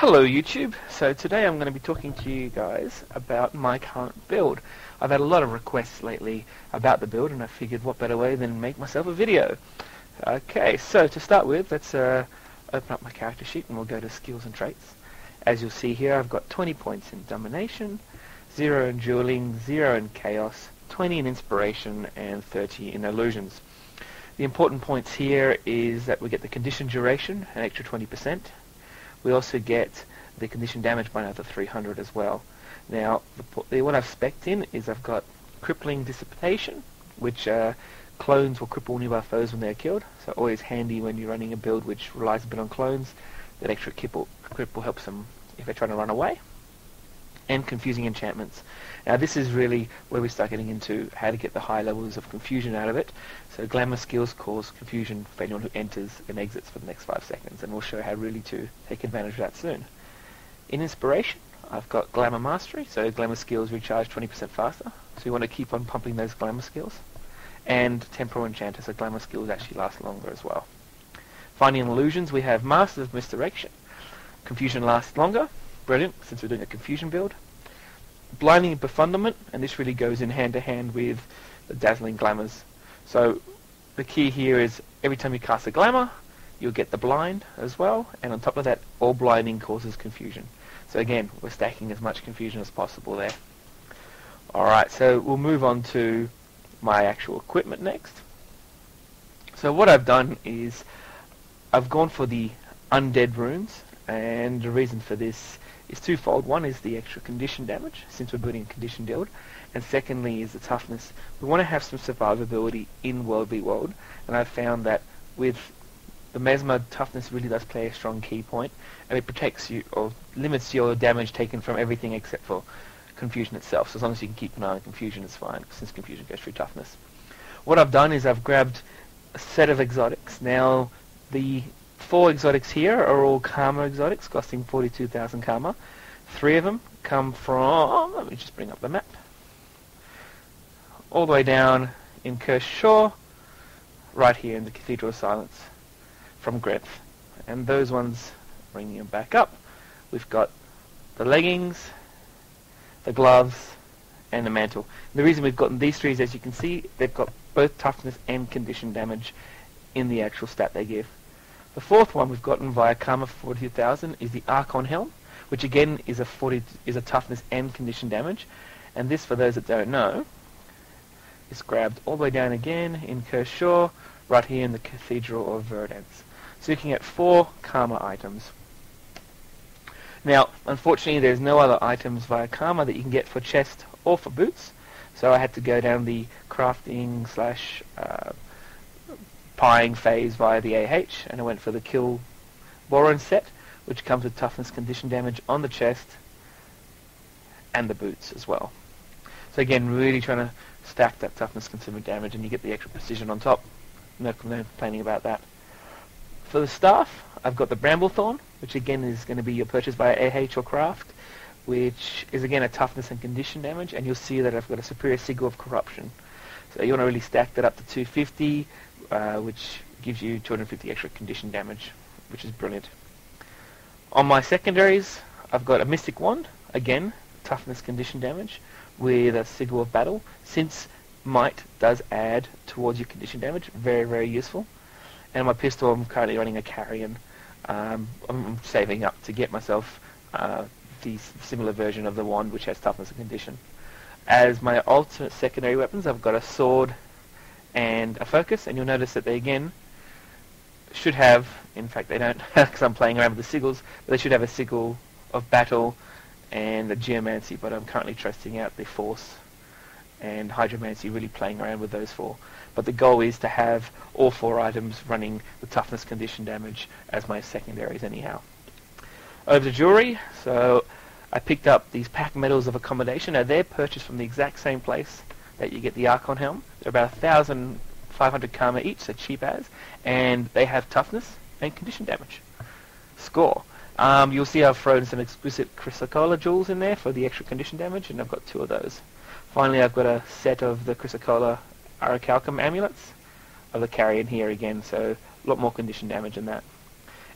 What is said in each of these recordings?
Hello YouTube, so today I'm going to be talking to you guys about my current build. I've had a lot of requests lately about the build and I figured what better way than make myself a video. Okay, so to start with, let's open up my character sheet and we'll go to skills and traits. As you'll see here, I've got 20 points in domination, 0 in dueling, 0 in chaos, 20 in inspiration and 30 in illusions. The important points here is that we get the condition duration, an extra 20%. We also get the condition damage by another 300 as well. Now, what I've spec'd in is I've got crippling dissipation, which clones will cripple nearby foes when they're killed. So always handy when you're running a build which relies a bit on clones. That extra cripple helps them if they're trying to run away. And confusing enchantments. Now this is really where we start getting into how to get the high levels of confusion out of it. So glamour skills cause confusion for anyone who enters and exits for the next 5 seconds, and we'll show how really to take advantage of that soon. In inspiration, I've got glamour mastery, so glamour skills recharge 20% faster, so you want to keep on pumping those glamour skills. And temporal enchanter, so glamour skills actually last longer as well. Finally, in illusions, we have masters of misdirection. Confusion lasts longer. Brilliant, since we're doing a confusion build. Blinding Befundlement, and this really goes in hand to hand with the dazzling glamours. So the key here is every time you cast a glamour, you'll get the blind as well, and on top of that, all blinding causes confusion. So again, we're stacking as much confusion as possible there. Alright, so we'll move on to my actual equipment next. So what I've done is I've gone for the undead runes, and the reason for this is twofold. One is the extra condition damage, since we're building a condition build, and secondly is the toughness. We want to have some survivability in World v World, and I've found that with the Mesmer, toughness really does play a strong key point, and it protects you, or limits your damage taken from everything except for confusion itself. So as long as you can keep an eye on confusion, it's fine, since confusion goes through toughness. What I've done is I've grabbed a set of exotics. Now, the 4 exotics here are all karma exotics, costing 42,000 karma. 3 of them come from, let me just bring up the map, all the way down in Cursed Shore, right here in the Cathedral of Silence, from Grenth. And those ones, bringing them back up, we've got the leggings, the gloves, and the mantle. The reason we've gotten these 3 is, as you can see, they've got both toughness and condition damage in the actual stat they give. The 4th one we've gotten via Karma for 42,000 is the Archon Helm, which again is a toughness and condition damage. And this, for those that don't know, is grabbed all the way down again in Cursed Shore, right here in the Cathedral of Verdance. So you can get 4 Karma items. Now, unfortunately, there's no other items via Karma that you can get for chest or for boots, so I had to go down the crafting slash pieing phase via the AH, and I went for the Kill Boron set, which comes with toughness condition damage on the chest and the boots as well. So again, really trying to stack that toughness consumer damage, and you get the extra precision on top. No complaining about that. For the staff, I've got the Bramblethorn, which again is going to be your purchase via AH or craft, which is again a toughness and condition damage, and you'll see that I've got a superior sigil of corruption. So you want to really stack that up to 250, which gives you 250 extra condition damage, which is brilliant. On my secondaries, I've got a Mystic Wand, again, toughness condition damage, with a Sigil of Battle. Since Might does add towards your condition damage, very, very useful. And my pistol, I'm currently running a Carrion. I'm saving up to get myself the similar version of the wand, which has toughness and condition. As my alternate secondary weapons, I've got a sword and a focus, and you'll notice that they again should have, in fact they don't because I'm playing around with the sigils, but they should have a Sigil of Battle and a Geomancy, but I'm currently testing out the Force and Hydromancy, really playing around with those 4. But the goal is to have all 4 items running the toughness condition damage as my secondaries anyhow. Over to jewelry, so I picked up these pack medals of accommodation. Now they're purchased from the exact same place that you get the Archon Helm. They're about 1,500 karma each, so cheap as, and they have toughness and condition damage. Score. You'll see I've thrown some exquisite Chrysocolla jewels in there for the extra condition damage, and I've got 2 of those. Finally, I've got a set of the Chrysocolla Aracalcum amulets of the Carrion here again, so a lot more condition damage in that.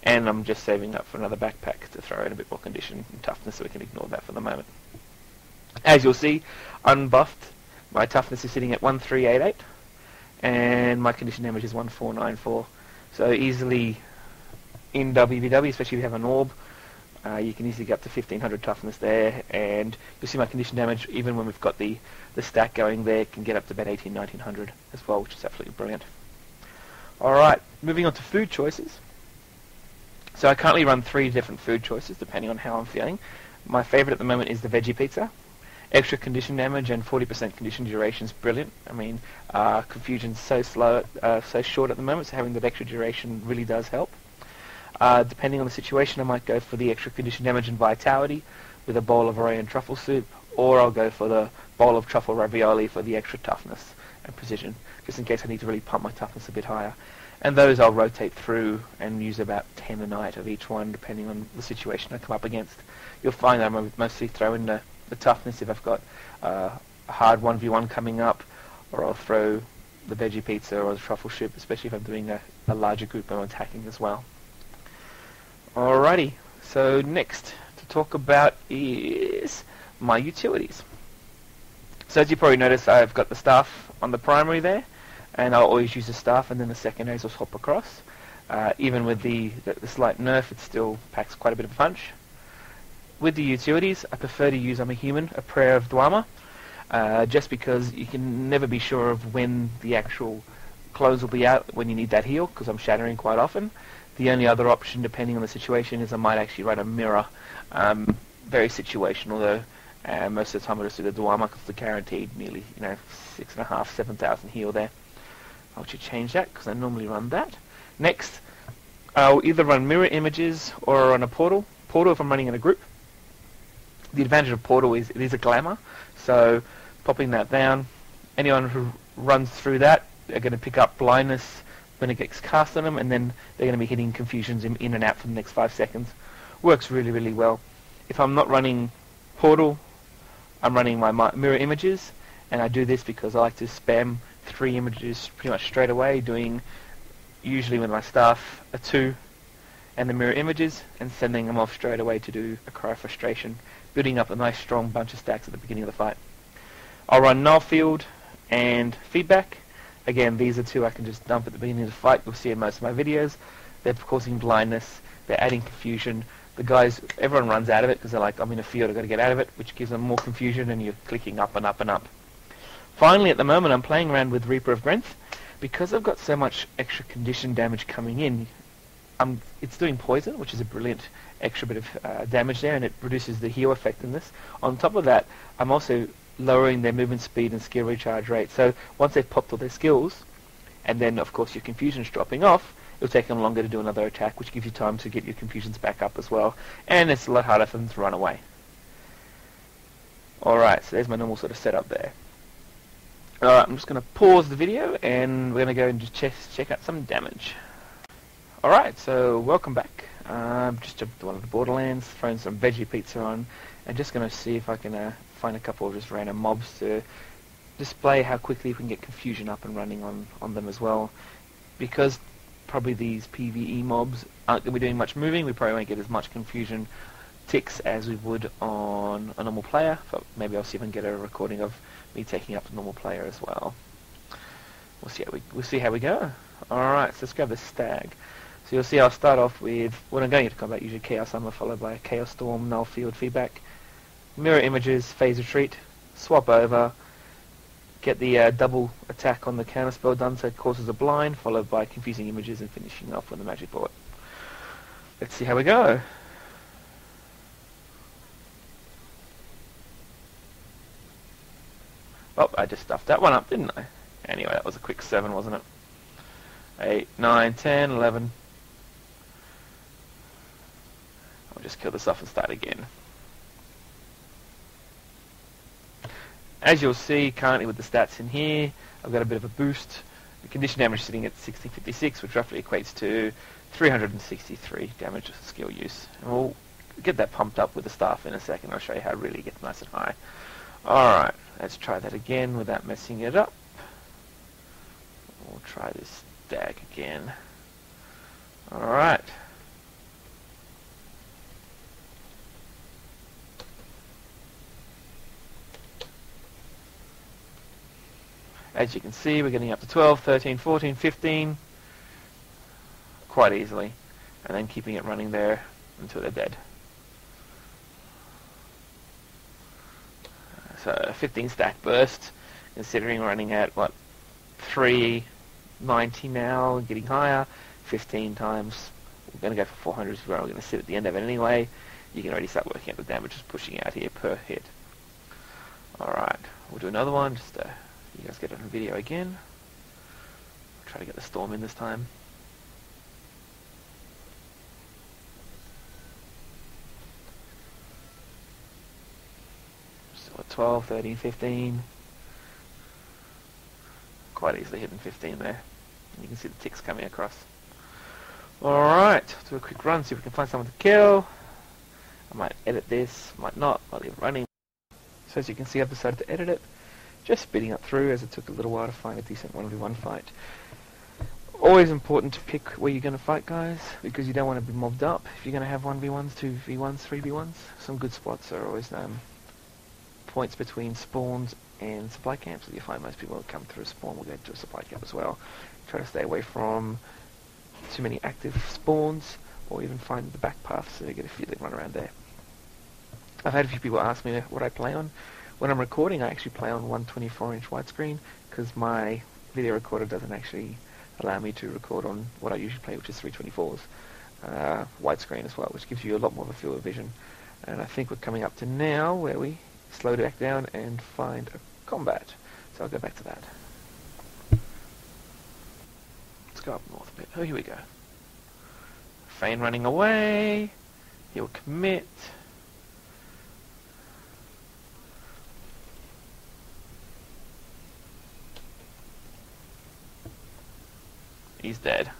and I'm just saving up for another backpack to throw in a bit more condition and toughness, so we can ignore that for the moment. As you'll see, unbuffed, my toughness is sitting at 1388, and my condition damage is 1494. So easily in WBW, especially if you have an orb, you can easily get up to 1500 toughness there, and you'll see my condition damage, even when we've got the stack going there, can get up to about 1900 as well, which is absolutely brilliant. Alright, moving on to food choices. So I currently run 3 different food choices depending on how I'm feeling. My favourite at the moment is the veggie pizza. Extra condition damage and 40% condition duration is brilliant. I mean, confusion's so slow, so short at the moment, so having that extra duration really does help. Depending on the situation, I might go for the extra condition damage and vitality with a bowl of Orion truffle soup, or I'll go for the bowl of truffle ravioli for the extra toughness and precision, just in case I need to really pump my toughness a bit higher. And those I'll rotate through and use about 10 a night of each one, depending on the situation I come up against. You'll find that I mostly throw in the toughness if I've got a hard 1v1 coming up, or I'll throw the veggie pizza or the truffle soup, especially if I'm doing a larger group I'm attacking as well. Alrighty, so next to talk about is my utilities. So as you probably noticed, I've got the staff on the primary there, and I'll always use the staff, and then the secondaries will swap across. Even with the slight nerf, it still packs quite a bit of punch. With the utilities, I prefer to use I'm a Human, a Prayer of Dwama, just because you can never be sure of when the actual clothes will be out when you need that heal, because I'm shattering quite often. The only other option, depending on the situation, is I might actually run a mirror. Very situational though. Most of the time I'll just do the Dwama because it's guaranteed nearly 6,500, 7,000 heal there. I'll actually change that because I normally run that. Next, I'll either run mirror images or run a portal. Portal if I'm running in a group. The advantage of portal is it is a glamour, so popping that down, anyone who runs through that are going to pick up blindness when it gets cast on them, and then they're going to be hitting confusions in and out for the next 5 seconds. Works really, really well. If I'm not running portal, I'm running my mirror images, and I do this because I like to spam 3 images pretty much straight away, doing usually with my staff a 2 and the mirror images, and sending them off straight away to do a Cry of Frustration, building up a nice strong bunch of stacks at the beginning of the fight. I'll run Null Field and Feedback. Again, these are 2 I can just dump at the beginning of the fight. You'll see in most of my videos. They're causing blindness, they're adding confusion. The guys, everyone runs out of it because they're like, I'm in a field, I've got to get out of it, which gives them more confusion, and you're clicking up and up and up. Finally, at the moment, I'm playing around with Reaper of Grenth. Because I've got so much extra condition damage coming in, it's doing poison, which is a brilliant extra bit of damage there, and it reduces the heal effect in this. On top of that, I'm also lowering their movement speed and skill recharge rate. So once they've popped all their skills, and then of course your confusion's dropping off, it'll take them longer to do another attack, which gives you time to get your confusions back up as well. And it's a lot harder for them to run away. Alright, so there's my normal sort of setup there. Alright, I'm just going to pause the video, and we're going to go and just check out some damage. Alright, so welcome back. Just jumped to one of the Borderlands, throwing some veggie pizza on, and just going to see if I can find a couple of just random mobs to display how quickly we can get confusion up and running on them as well. Because probably these PvE mobs aren't going to be doing much moving, we probably won't get as much confusion ticks as we would on a normal player, but maybe I'll see if I can get a recording of me taking up the normal player as well. We'll see how we go. Alright, so let's grab the stag. So you'll see I'll start off with, when I'm going into combat, usually Chaos Armor followed by Chaos Storm, Null Field, Feedback, Mirror Images, Phase Retreat, swap over, get the double attack on the counter spell done so it causes a blind, followed by Confusing Images and finishing off with a Magic Bullet. Let's see how we go. Oh, I just stuffed that one up, didn't I? Anyway, that was a quick 7, wasn't it? 8, 9, 10, 11. I'll just kill this off and start again. As you'll see, currently with the stats in here, I've got a bit of a boost. The condition damage sitting at 1656, which roughly equates to 363 damage skill use. And we'll get that pumped up with the staff in a second. I'll show you how it really gets nice and high. Alright, let's try that again without messing it up. We'll try this stag again. Alright. As you can see, we're getting up to 12, 13, 14, 15 quite easily, and then keeping it running there until they're dead. So 15 stack burst, considering running at what, 390 now, getting higher, 15 times. We're going to go for 400 as well. We're going to sit at the end of it anyway. You can already start working out the damage just pushing out here per hit. Alright, we'll do another one, just you guys get it on video again. Try to get the storm in this time. Still at 12, 13, 15. Quite easily hitting 15 there. And you can see the ticks coming across. Alright, do a quick run, see if we can find someone to kill. I might edit this, might not, I'll leave it running. So as you can see, I've decided to edit it. Just speeding up through, as it took a little while to find a decent 1v1 fight. Always important to pick where you're going to fight, guys, because you don't want to be mobbed up. If you're going to have 1v1s, 2v1s, 3v1s, some good spots are always points between spawns and supply camps. You find most people will come through a spawn will go to a supply camp as well. Try to stay away from too many active spawns, or even find the back path so you get a feeling run around there. I've had a few people ask me what I play on. When I'm recording, I actually play on 124-inch widescreen, because my video recorder doesn't actually allow me to record on what I usually play, which is 324s widescreen as well, which gives you a lot more of a field of vision. And I think we're coming up to now where we slow it back down and find a combat. So I'll go back to that. Let's go up north a bit. Oh, here we go. Feign running away. He'll commit. He's dead.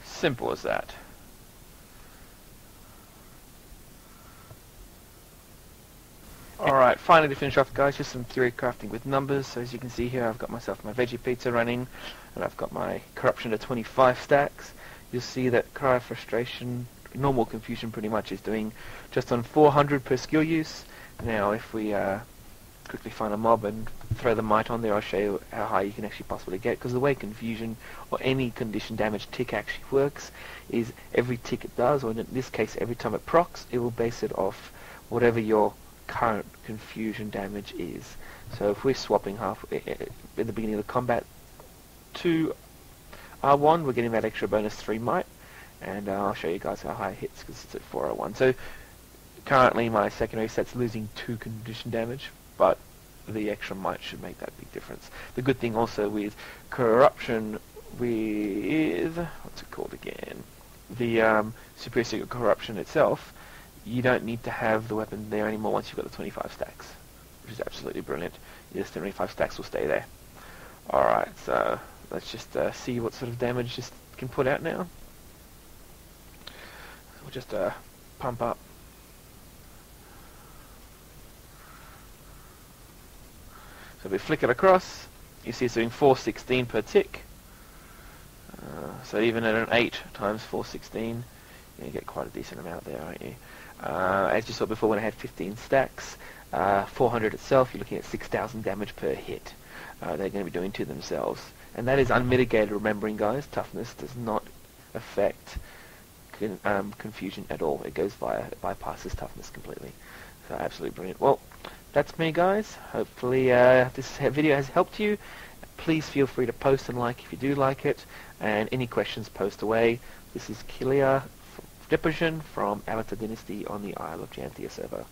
Simple as that. Alright, finally to finish off, guys, just some theory crafting with numbers. So as you can see here, I've got myself my veggie pizza running, and I've got my corruption to 25 stacks. You'll see that Cry of Frustration, normal confusion pretty much, is doing just on 400 per skill use. Now if we quickly find a mob and throw the might on there, I'll show you how high you can actually possibly get, because the way confusion or any condition damage tick actually works is every tick it does, or in this case every time it procs, it will base it off whatever your current confusion damage is. So if we're swapping half at the beginning of the combat to R1, we're getting that extra bonus 3 might, and I'll show you guys how high it hits because it's at 401. So currently my secondary set's losing 2 condition damage, but the extra might should make that big difference. The good thing also with corruption with, what's it called again? The superior secret corruption itself, you don't need to have the weapon there anymore once you've got the 25 stacks, which is absolutely brilliant. Your 75 stacks will stay there. Alright, so let's just see what sort of damage this can put out now. We'll just pump up. So if we flick it across, you see it's doing 416 per tick. So even at an 8 times 416, you get quite a decent amount there, aren't you? As you saw before when I had 15 stacks, 400 itself, you're looking at 6,000 damage per hit. They're going to be doing to themselves. And that is unmitigated, remembering, guys. Toughness does not affect confusion at all. It bypasses toughness completely. So absolutely brilliant. Well, that's me, guys. Hopefully this video has helped you. Please feel free to post and like if you do like it. And any questions, post away. This is Kylia Deprigen from Avatar Dynasty on the Isle of Jantia server.